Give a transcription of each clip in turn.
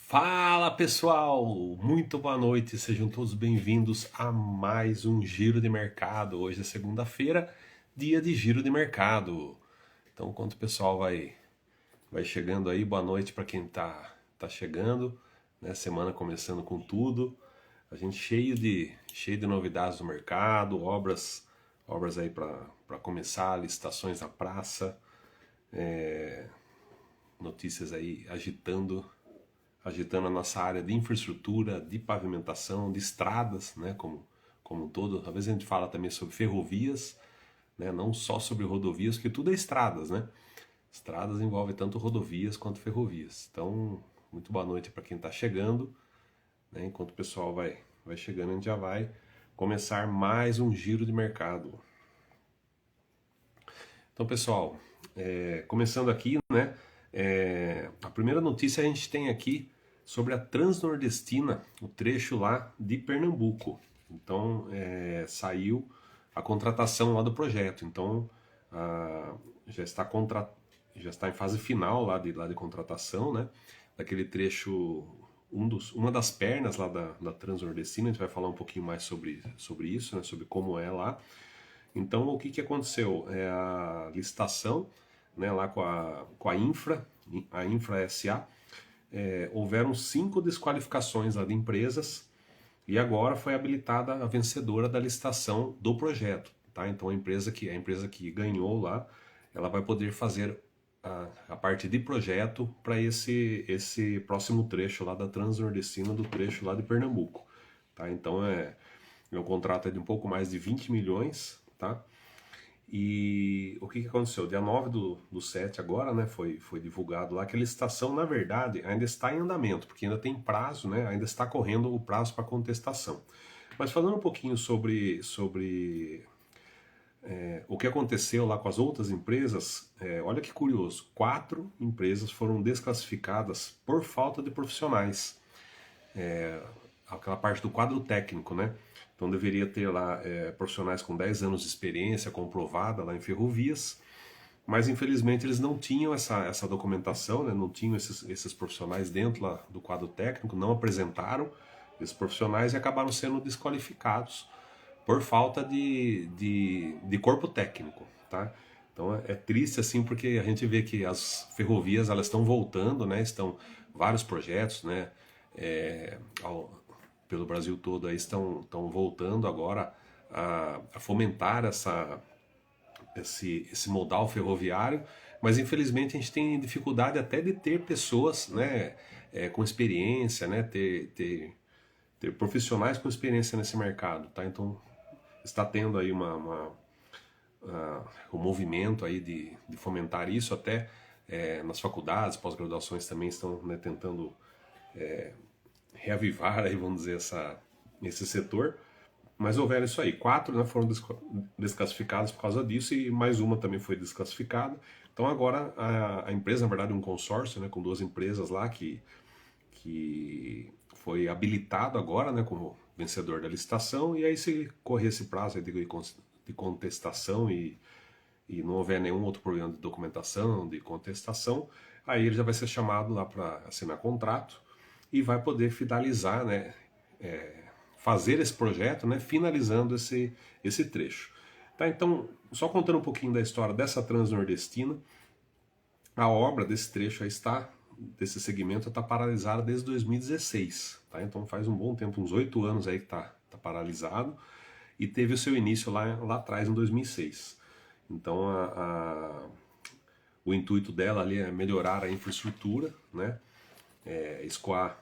Fala pessoal, muito boa noite, sejam todos bem-vindos a mais um Giro de Mercado. Hoje é segunda-feira, dia de Giro de Mercado. Então, enquanto o pessoal vai chegando aí, boa noite para quem tá chegando, né? Semana começando com tudo. A gente cheio de novidades no mercado, obras aí para começar, licitações na praça, notícias aí agitando a nossa área de infraestrutura, de pavimentação, de estradas, né, como um todo. Às vezes a gente fala também sobre ferrovias, né, não só sobre rodovias, porque tudo é estradas, né? Estradas envolve tanto rodovias quanto ferrovias. Então, muito boa noite para quem está chegando, né? Enquanto o pessoal vai chegando, a gente já vai começar mais um giro de mercado. Então, pessoal, começando aqui, né? A primeira notícia a gente tem aqui sobre a Transnordestina, o trecho lá de Pernambuco. Então, saiu a contratação lá do projeto. Então, ah, já está já está em fase final lá de contratação, né? Daquele trecho, uma das pernas lá da Transnordestina. A gente vai falar um pouquinho mais sobre isso, né? Sobre como é lá. Então, o que aconteceu? A licitação, né, lá com a Infra SA, houveram 5 desqualificações lá de empresas e agora foi habilitada a vencedora da licitação do projeto. Tá? Então, a empresa que ganhou lá, ela vai poder fazer a parte de projeto para esse próximo trecho lá da Transnordestina, do trecho lá de Pernambuco. Tá? Então, meu contrato é de um pouco mais de 20 milhões, tá? E o que aconteceu? Dia 9 do 7 agora, né, foi divulgado lá que a licitação, na verdade, ainda está em andamento, porque ainda tem prazo, né, ainda está correndo o prazo para contestação. Mas falando um pouquinho sobre o que aconteceu lá com as outras empresas, olha que curioso, 4 empresas foram desclassificadas por falta de profissionais, aquela parte do quadro técnico, né? Então deveria ter lá profissionais com 10 anos de experiência comprovada lá em ferrovias, mas infelizmente eles não tinham essa documentação, né? Não tinham esses profissionais dentro lá do quadro técnico, não apresentaram esses profissionais e acabaram sendo desqualificados por falta de corpo técnico, tá? Então é triste assim porque a gente vê que as ferrovias elas estão voltando, né? Estão vários projetos, né? É, ao- Pelo Brasil todo aí estão voltando agora a fomentar esse modal ferroviário, mas infelizmente a gente tem dificuldade até de ter pessoas, né? Com experiência, né? Ter profissionais com experiência nesse mercado, tá? Então está tendo aí um movimento aí de fomentar isso até nas faculdades, pós-graduações também estão, né, tentando reavivar aí, vamos dizer, esse setor. Mas houveram isso aí, 4, né, foram desclassificados por causa disso e mais uma também foi desclassificada. Então agora a empresa, na verdade, um consórcio, né, com 2 empresas lá que foi habilitado agora, né, como vencedor da licitação, e aí se correr esse prazo aí de contestação e não houver nenhum outro problema de documentação, de contestação, aí ele já vai ser chamado lá para assinar contrato e vai poder finalizar, né, fazer esse projeto, né, finalizando esse trecho. Tá, então, só contando um pouquinho da história dessa Transnordestina, a obra desse trecho aí desse segmento está paralisada desde 2016, tá? Então faz um bom tempo, uns 8 anos aí que tá paralisado e teve o seu início lá atrás, em 2006. Então o intuito dela ali é melhorar a infraestrutura, né? Escoar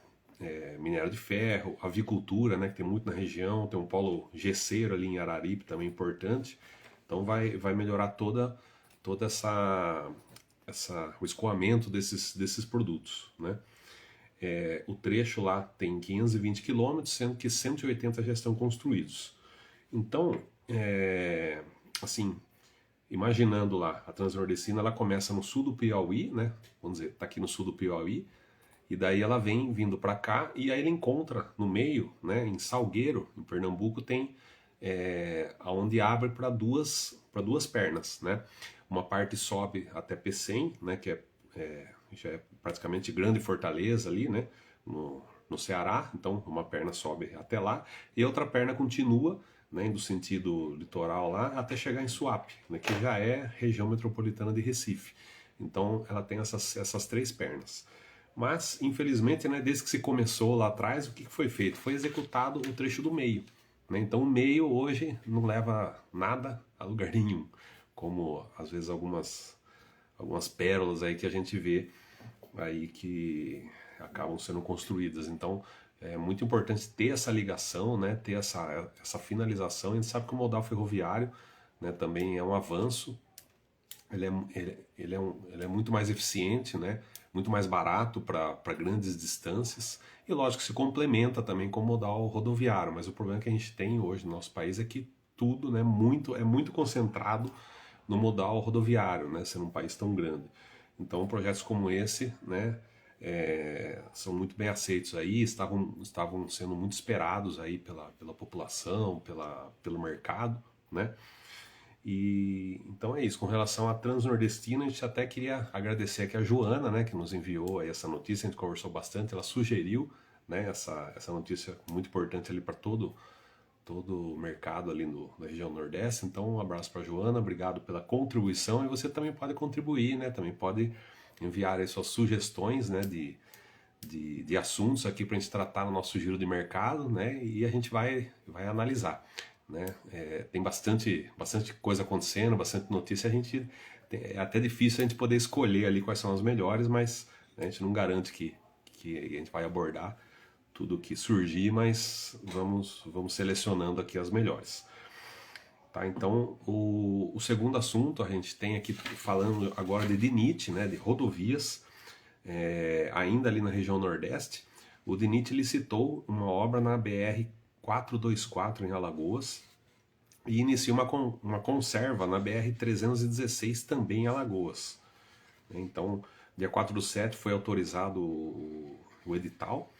minério de ferro, avicultura, né? Que tem muito na região, tem um polo gesseiro ali em Araripe também importante. Então vai melhorar toda o escoamento desses produtos, né? O trecho lá tem 520 quilômetros, sendo que 180 já estão construídos. Então, assim, imaginando lá, a Transnordestina ela começa no sul do Piauí, né? Vamos dizer, está aqui no sul do Piauí, e daí ela vem vindo para cá e aí ela encontra no meio, né? Em Salgueiro, em Pernambuco, tem aonde abre para duas pernas, né? Uma parte sobe até Pecém, né? Que é já é praticamente Grande Fortaleza ali, né, no Ceará, então uma perna sobe até lá e a outra perna continua, né, do sentido litoral lá até chegar em Suape, né, que já é região metropolitana de Recife. Então ela tem essas três pernas. Mas, infelizmente, né, desde que se começou lá atrás, o que foi feito? Foi executado o trecho do meio, né? Então o meio hoje não leva nada a lugar nenhum, como às vezes algumas pérolas aí que a gente vê aí que acabam sendo construídas. Então é muito importante ter essa ligação, né, ter essa finalização. A gente sabe que o modal ferroviário, né, também é um avanço, ele é muito mais eficiente, né, muito mais barato para grandes distâncias e lógico se complementa também com o modal rodoviário, mas o problema que a gente tem hoje no nosso país é que tudo, né, é muito concentrado no modal rodoviário, né, sendo um país tão grande. Então projetos como esse, né, são muito bem aceitos aí, estavam sendo muito esperados aí pela população, pelo mercado, né? E então é isso. Com relação à Transnordestina, a gente até queria agradecer aqui a Joana, né, que nos enviou aí essa notícia. A gente conversou bastante, ela sugeriu, né, essa notícia muito importante ali para todo o mercado ali da região Nordeste. Então, um abraço para a Joana, obrigado pela contribuição. E você também pode contribuir, né? Também pode enviar aí suas sugestões, né, de assuntos aqui para a gente tratar no nosso giro de mercado, né? E a gente vai analisar, né? Tem bastante coisa acontecendo, bastante notícia. É até difícil a gente poder escolher ali quais são as melhores, mas né, a gente não garante que a gente vai abordar tudo que surgir, mas vamos selecionando aqui as melhores. Tá, então, o segundo assunto, a gente tem aqui falando agora de DINIT, né, de rodovias, ainda ali na região Nordeste. O DINIT licitou uma obra na BR-424 em Alagoas e inicia uma conserva na BR-316 também em Alagoas. Então, dia 4/7 foi autorizado o edital.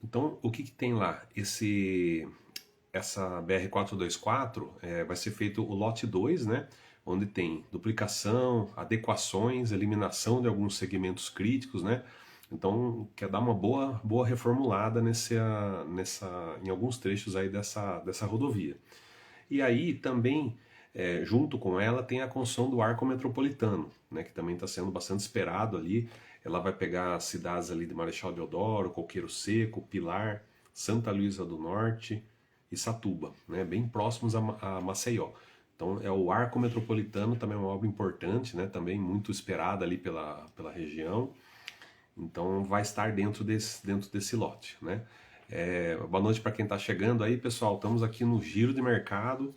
Então, o que tem lá? Essa BR-424 vai ser feito o lote 2, né? Onde tem duplicação, adequações, eliminação de alguns segmentos críticos, né? Então, quer dar uma boa reformulada em alguns trechos aí dessa rodovia. E aí também, junto com ela, tem a construção do arco metropolitano, né? Que também está sendo bastante esperado ali. Ela vai pegar cidades ali de Marechal Deodoro, Coqueiro Seco, Pilar, Santa Luísa do Norte e Satuba, né, bem próximos a Maceió. Então é o arco metropolitano, também é uma obra importante, né, também muito esperada ali pela região. Então vai estar dentro desse lote, né. Boa noite para quem está chegando aí, pessoal. Estamos aqui no Giro de Mercado,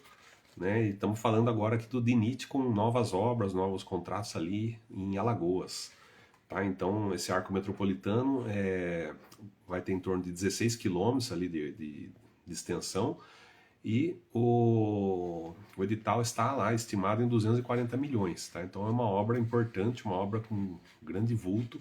né, e estamos falando agora aqui do DINIT com novas obras, novos contratos ali em Alagoas. Tá? Então esse arco metropolitano vai ter em torno de 16 quilômetros ali de extensão e o edital está lá estimado em 240 milhões. Tá? Então é uma obra importante, uma obra com grande vulto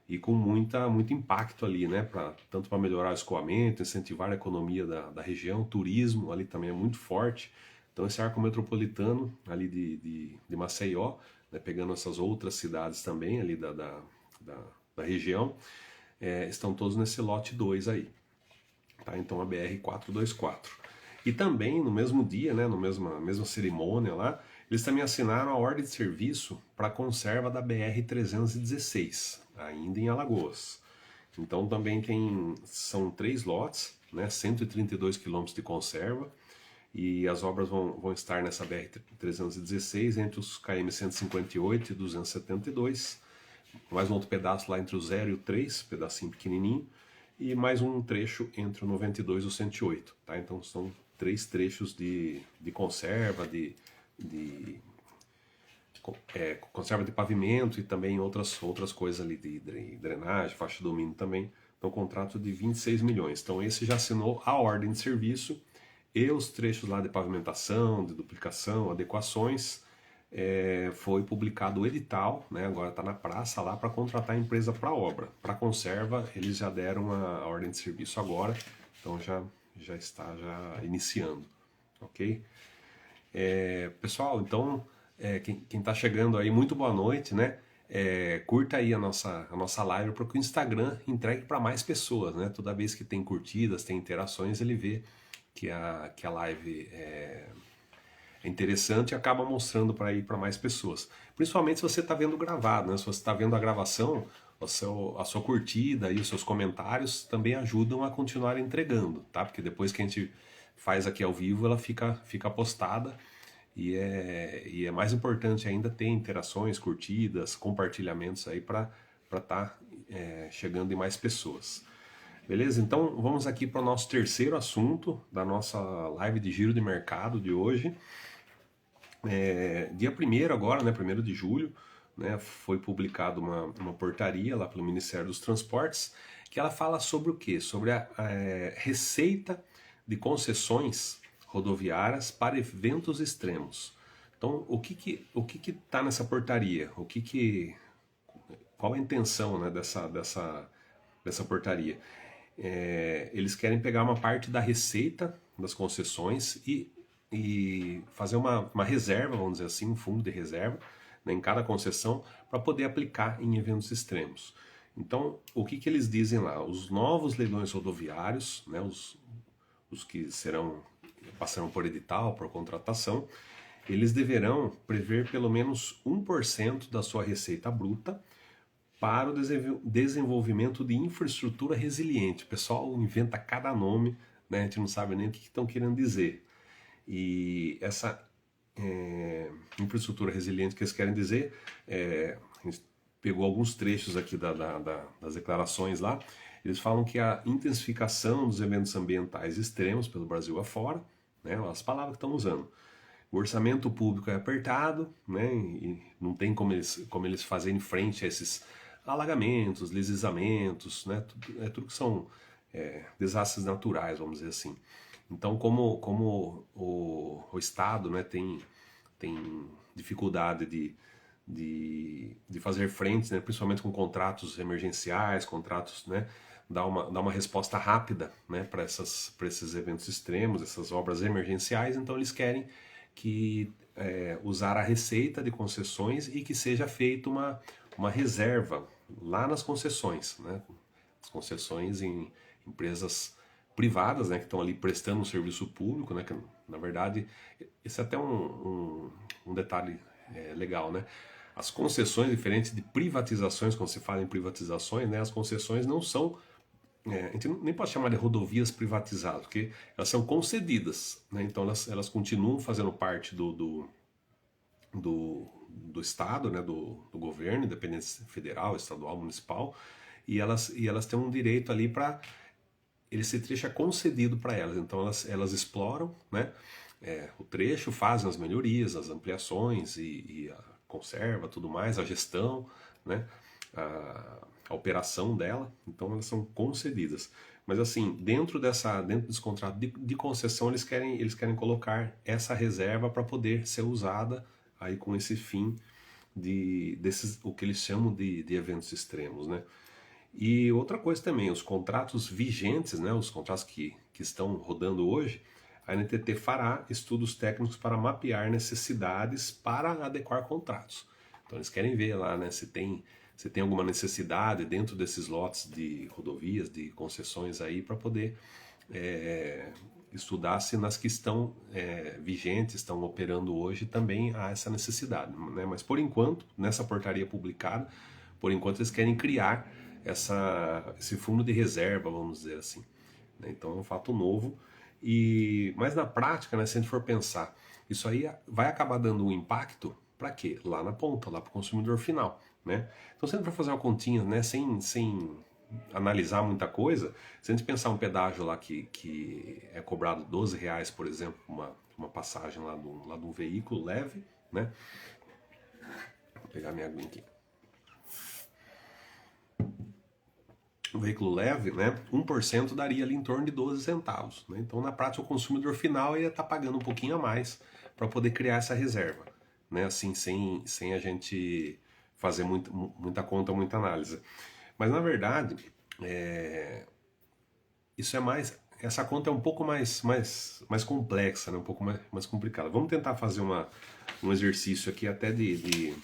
e com muito impacto ali, né? Tanto para melhorar o escoamento, incentivar a economia da região, turismo ali também é muito forte. Então esse arco metropolitano ali de Maceió, né, pegando essas outras cidades também ali da região, estão todos nesse lote 2 aí. Tá? Então a BR-424. E também no mesmo dia, né, na mesma cerimônia lá, eles também assinaram a ordem de serviço para a conserva da BR-316, ainda em Alagoas. Então também são 3 lotes, né, 132 quilômetros de conserva, e as obras vão estar nessa BR-316 entre os km 158 e 272, mais um outro pedaço lá entre o 0 e o 3, pedacinho pequenininho, e mais um trecho entre o 92 e o 108. Tá? Então são 3 trechos de conserva, conserva de pavimento e também outras coisas ali de drenagem, faixa de domínio também. Então contrato de 26 milhões. Então esse já assinou a ordem de serviço e os trechos lá de pavimentação, de duplicação, adequações. Foi publicado o edital, né, agora está na praça lá para contratar a empresa para obra. Para conserva, eles já deram a ordem de serviço agora, então já está iniciando, ok? Pessoal, então, quem está chegando aí, muito boa noite, né? curta aí a nossa live para que o Instagram entregue para mais pessoas, né? Toda vez que tem curtidas, tem interações, ele vê que a live é interessante e acaba mostrando para ir para mais pessoas. Principalmente se você está vendo gravado, né? Se você está vendo a gravação, a sua curtida e os seus comentários também ajudam a continuar entregando, tá? Porque depois que a gente faz aqui ao vivo, ela fica postada e é mais importante ainda ter interações, curtidas, compartilhamentos aí para estar chegando em mais pessoas. Beleza? Então vamos aqui para o nosso terceiro assunto da nossa live de giro de mercado de hoje. Dia 1º agora, né, 1º de julho, né, foi publicada uma portaria lá pelo Ministério dos Transportes que ela fala sobre o quê? Sobre a receita de concessões rodoviárias para eventos extremos. Então, o que está nessa portaria? Qual a intenção, né, dessa portaria? Eles querem pegar uma parte da receita das concessões e fazer uma reserva, vamos dizer assim, um fundo de reserva, né, em cada concessão para poder aplicar em eventos extremos. Então, o que eles dizem lá? Os novos leilões rodoviários, né, os que passarão por edital, por contratação, eles deverão prever pelo menos 1% da sua receita bruta para o desenvolvimento de infraestrutura resiliente. O pessoal inventa cada nome, né? A gente não sabe nem o que estão querendo dizer. E essa infraestrutura resiliente que eles querem dizer, a gente pegou alguns trechos aqui das declarações lá. Eles falam que a intensificação dos eventos ambientais extremos pelo Brasil afora, né, as palavras que estão usando. O orçamento público é apertado, né, e não tem como eles fazerem frente a esses alagamentos, deslizamentos, né, tudo que são desastres naturais, vamos dizer assim. Então, como o Estado, né, tem dificuldade de fazer frente, né, principalmente com contratos emergenciais, contratos, né, dar uma resposta rápida, né, para esses eventos extremos, essas obras emergenciais. Então eles querem usar a receita de concessões e que seja feita uma reserva lá nas concessões, né, as concessões em empresas privadas, né, que estão ali prestando um serviço público, né, que na verdade esse é até um detalhe legal, né? As concessões, diferentes de privatizações, quando se fala em privatizações, né, as concessões não são, a gente nem pode chamar de rodovias privatizadas, porque elas são concedidas, né, então elas continuam fazendo parte do Estado, né, do governo, independente federal, estadual, municipal, e elas têm um direito ali para esse trecho é concedido para elas, então elas exploram, né, o trecho, fazem as melhorias, as ampliações e a conserva, tudo mais, a gestão, né, a operação dela, então elas são concedidas. Mas assim, dentro desse contrato de concessão, eles querem colocar essa reserva para poder ser usada aí com esse fim desses, o que eles chamam de eventos extremos, né? E outra coisa também, os contratos vigentes, né, os contratos que estão rodando hoje, a NTT fará estudos técnicos para mapear necessidades para adequar contratos. Então eles querem ver lá, né, se tem alguma necessidade dentro desses lotes de rodovias, de concessões aí, para poder estudar se nas que estão vigentes, estão operando hoje, também há essa necessidade, né? Mas por enquanto, nessa portaria publicada, por enquanto eles querem criar esse fundo de reserva, vamos dizer assim, né? Então é um fato novo, mas na prática, né, se a gente for pensar, isso aí vai acabar dando um impacto para quê? Lá na ponta, lá para o consumidor final, né? Então se a gente for fazer uma continha, né, sem analisar muita coisa, se a gente pensar um pedágio lá que é cobrado R$ 12, por exemplo, uma passagem lá de um veículo leve, né? Vou pegar minha aguinha aqui. Um veículo leve, né, 1% daria ali em torno de 12 centavos. Né? Então, na prática, o consumidor final ia estar pagando um pouquinho a mais para poder criar essa reserva. Né? Assim, sem a gente fazer muita conta, muita análise. Mas, na verdade, isso é mais... Essa conta é um pouco mais complexa, né? Um pouco mais complicada. Vamos tentar fazer um exercício aqui até de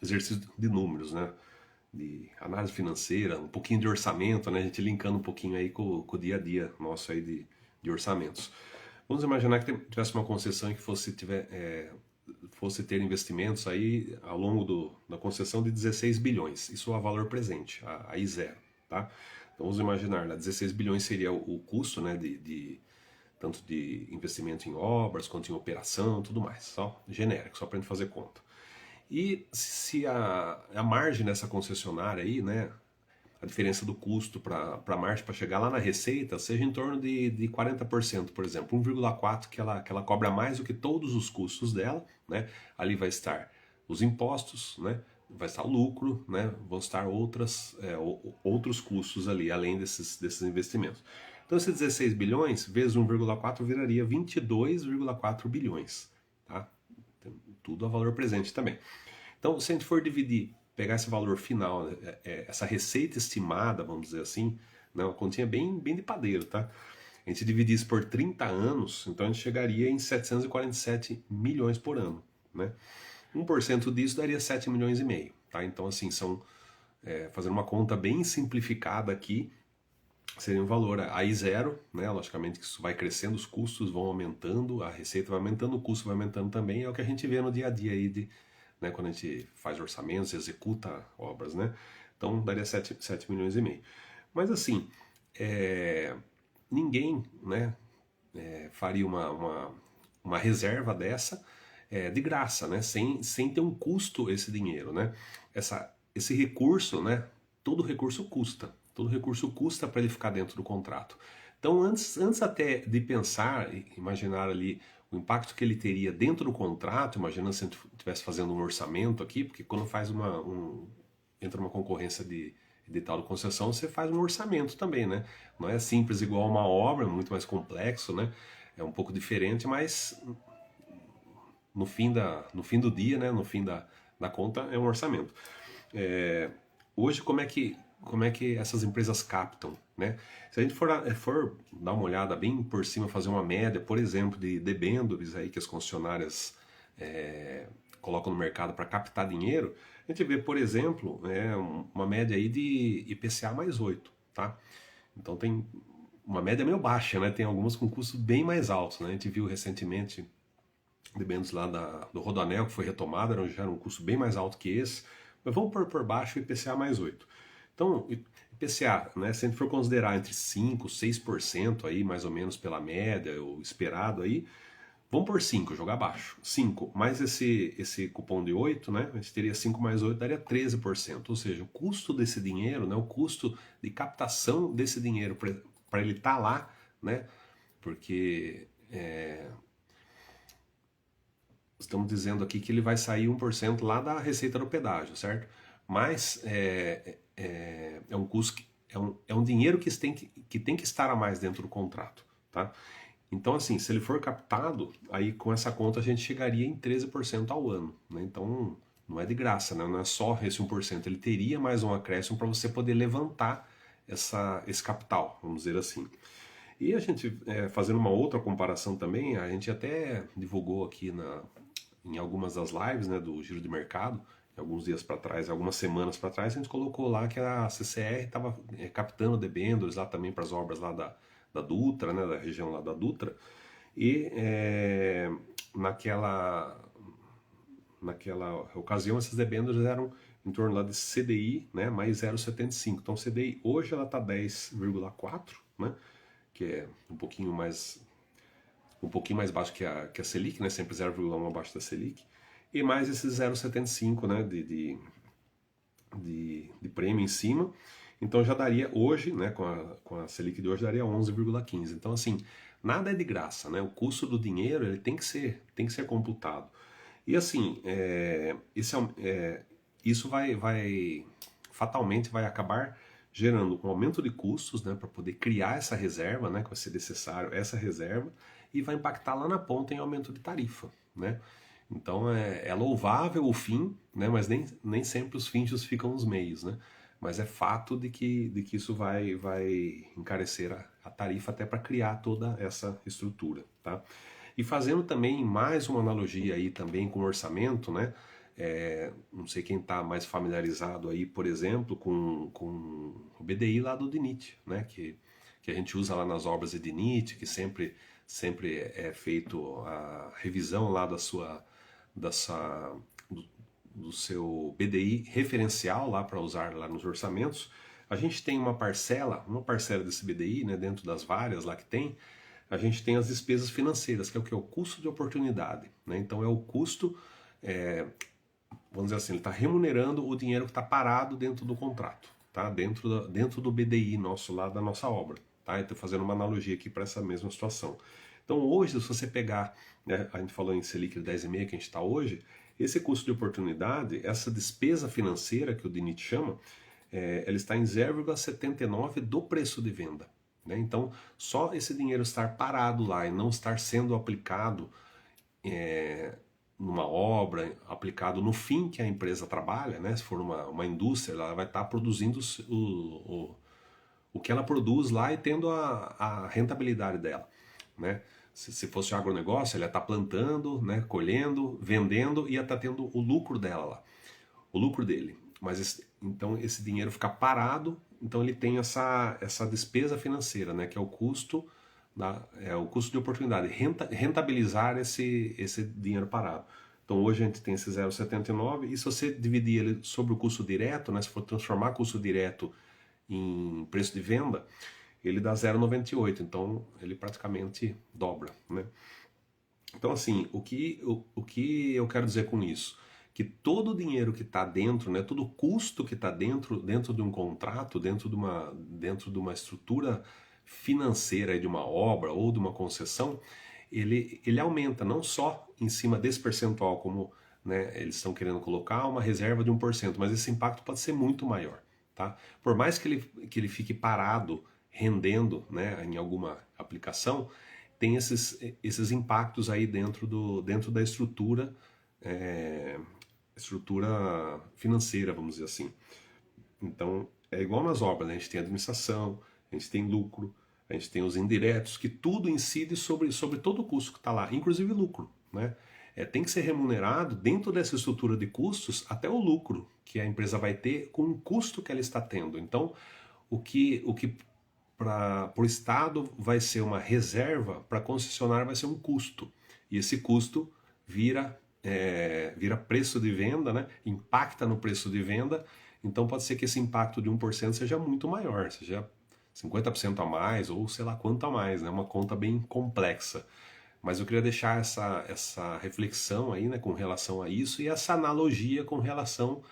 exercício de números, né? De análise financeira, um pouquinho de orçamento, né? A gente linkando um pouquinho aí com o dia a dia nosso aí de orçamentos. Vamos imaginar que tivesse uma concessão em que fosse ter investimentos aí ao longo da concessão de 16 bilhões. Isso é o valor presente, aí zero, tá? Então vamos imaginar, né? 16 bilhões seria o custo, né, tanto de investimento em obras, quanto em operação, tudo mais. Só genérico, só para a gente fazer conta. E se a margem dessa concessionária aí, né, a diferença do custo para a margem para chegar lá na receita seja em torno de 40%, por exemplo, 1,4 que ela cobra mais do que todos os custos dela, né? Ali vai estar os impostos, né? Vai estar o lucro, né? Vão estar outros custos ali, além desses investimentos. Então, esses 16 bilhões vezes 1,4 viraria 22,4 bilhões, tá? Tudo a valor presente também. Então, se a gente for dividir, pegar esse valor final, essa receita estimada, vamos dizer assim, né, uma continha bem de padeiro, tá? A gente dividir isso por 30 anos, então a gente chegaria em 747 milhões por ano, né? 1% disso daria 7 milhões e meio, tá? Então, assim, fazendo uma conta bem simplificada aqui, seria um valor aí zero, né? Logicamente que isso vai crescendo, os custos vão aumentando, a receita vai aumentando, o custo vai aumentando também, é o que a gente vê no dia a dia aí né, quando a gente faz orçamentos, executa obras, né? Então daria 7 milhões e meio. Mas assim, ninguém, né, faria uma reserva dessa de graça, né? Sem ter um custo esse dinheiro, né? Esse recurso, né? Todo recurso custa. Todo recurso custa para ele ficar dentro do contrato. Então, antes até de pensar, imaginar ali o impacto que ele teria dentro do contrato, imaginando se a gente estivesse fazendo um orçamento aqui, porque quando faz entra uma concorrência de tal de concessão, você faz um orçamento também, né? Não é simples igual uma obra, é muito mais complexo, né? É um pouco diferente, mas no fim do dia, né? No fim da conta, é um orçamento. Hoje, como é que essas empresas captam, né? Se a gente for dar uma olhada bem por cima, fazer uma média, por exemplo, de debêntures aí que as concessionárias colocam no mercado para captar dinheiro, a gente vê, por exemplo, uma média aí de IPCA mais 8, tá? Então tem uma média meio baixa, né? Tem algumas com custos bem mais altos, né? A gente viu recentemente debêntures lá do Rodoanel, que foi retomada, já era um custo bem mais alto que esse, mas vamos pôr por baixo o IPCA mais 8. Então, IPCA, né, se a gente for considerar entre 5% e 6% aí, mais ou menos pela média, o esperado aí, vamos por 5, jogar baixo. 5 mais esse cupom de 8, né, a gente teria 5 mais 8, daria 13%. Ou seja, o custo desse dinheiro, né, o custo de captação desse dinheiro para ele estar lá, né, porque estamos dizendo aqui que ele vai sair 1% lá da receita do pedágio, certo? Mas é um custo, é um dinheiro que tem que estar a mais dentro do contrato, tá? Então, assim, se ele for captado, aí com essa conta a gente chegaria em 13% ao ano, né? Então, não é de graça, né? Não é só esse 1%, ele teria mais um acréscimo para você poder levantar esse capital, vamos dizer assim. E a gente, fazendo uma outra comparação também, a gente até divulgou aqui em algumas das lives, né, do Giro de Mercado, alguns dias para trás, algumas semanas para trás, a gente colocou lá que a CCR estava captando debêntures lá também para as obras lá da Dutra, né, da região lá da Dutra, e naquela ocasião essas debêntures eram em torno lá de CDI, né, mais 0,75. Então CDI hoje ela está 10,4, né, que é um pouquinho mais baixo que a Selic, né, sempre 0,1 abaixo da Selic, e mais esses 0,75, né, de prêmio em cima. Então já daria hoje, né, com a Selic de hoje, daria 11,15. Então, assim, nada é de graça, né? O custo do dinheiro ele tem que ser computado. E assim, isso fatalmente vai acabar gerando um aumento de custos, né, para poder criar essa reserva, né, que vai ser necessário essa reserva, e vai impactar lá na ponta em aumento de tarifa, né? Então é louvável o fim, né, mas nem sempre os fins justificam os meios, né? Mas é fato de que isso vai encarecer a tarifa até para criar toda essa estrutura, tá? E fazendo também mais uma analogia aí também com o orçamento, né? Não sei quem está mais familiarizado aí, por exemplo, com o BDI lá do DINIT, né? Que a gente usa lá nas obras de DINIT, que sempre é feito a revisão lá da sua, do seu BDI referencial lá para usar lá nos orçamentos. A gente tem uma parcela desse BDI, né, dentro das várias lá que tem, a gente tem as despesas financeiras, que é o que? O custo de oportunidade, né? Então é o custo, vamos dizer assim, ele está remunerando o dinheiro que está parado dentro do contrato, tá? Dentro do BDI nosso lá da nossa obra, tá? Eu estou fazendo uma analogia aqui para essa mesma situação. Então hoje, se você pegar, né, a gente falou em Selic de 10,5 que a gente está hoje, esse custo de oportunidade, essa despesa financeira que o DINIT chama, ela está em 0,79 do preço de venda, né? Então, só esse dinheiro estar parado lá e não estar sendo aplicado numa obra, aplicado no fim que a empresa trabalha, né? Se for uma indústria, ela vai estar produzindo o que ela produz lá e tendo a rentabilidade dela, né? Se fosse o agronegócio, ela ia estar plantando, né, colhendo, vendendo e ia estar tendo o lucro dela lá, o lucro dele. Mas então esse dinheiro fica parado, então ele tem essa despesa financeira, né, que é o custo de oportunidade, rentabilizar esse dinheiro parado. Então hoje a gente tem esse 0,79 e se você dividir ele sobre o custo direto, né, se for transformar custo direto em preço de venda, ele dá 0,98, então ele praticamente dobra, né? Então assim, o que eu quero dizer com isso? Que todo o dinheiro que está dentro, né, todo o custo que está dentro de um contrato, dentro de uma estrutura financeira de uma obra ou de uma concessão, ele aumenta não só em cima desse percentual, como, né, eles estão querendo colocar uma reserva de 1%, mas esse impacto pode ser muito maior, tá? Por mais que ele fique parado, rendendo, né, em alguma aplicação, tem esses impactos aí dentro da estrutura, estrutura financeira, vamos dizer assim. Então, é igual nas obras, né? A gente tem administração, a gente tem lucro, a gente tem os indiretos, que tudo incide sobre todo o custo que está lá, inclusive lucro, né? Tem que ser remunerado dentro dessa estrutura de custos até o lucro que a empresa vai ter com o custo que ela está tendo. Então, o que para o Estado vai ser uma reserva, para a concessionária vai ser um custo. E esse custo vira preço de venda, né? Impacta no preço de venda. Então pode ser que esse impacto de 1% seja muito maior, seja 50% a mais ou sei lá quanto a mais, né? Uma conta bem complexa. Mas eu queria deixar essa reflexão aí, né, com relação a isso e essa analogia com relação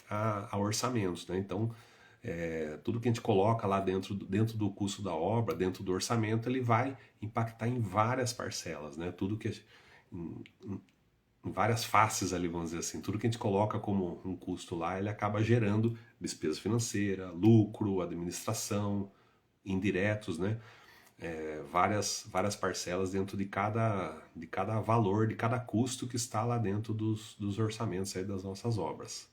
a orçamentos, né? Então, tudo que a gente coloca lá dentro do custo da obra, dentro do orçamento, ele vai impactar em várias parcelas, né? Tudo que em várias faces ali, vamos dizer assim, tudo que a gente coloca como um custo lá, ele acaba gerando despesa financeira, lucro, administração, indiretos, né? Várias parcelas dentro de cada valor, de cada custo que está lá dentro dos orçamentos aí das nossas obras.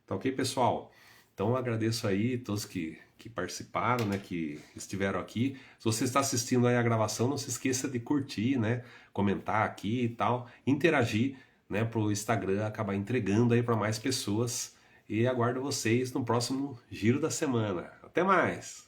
Tá ok, pessoal? Então eu agradeço aí todos que participaram, né, que estiveram aqui. Se você está assistindo aí a gravação, não se esqueça de curtir, né, comentar aqui e tal, interagir, né, para o Instagram acabar entregando aí para mais pessoas. E aguardo vocês no próximo Giro da Semana. Até mais!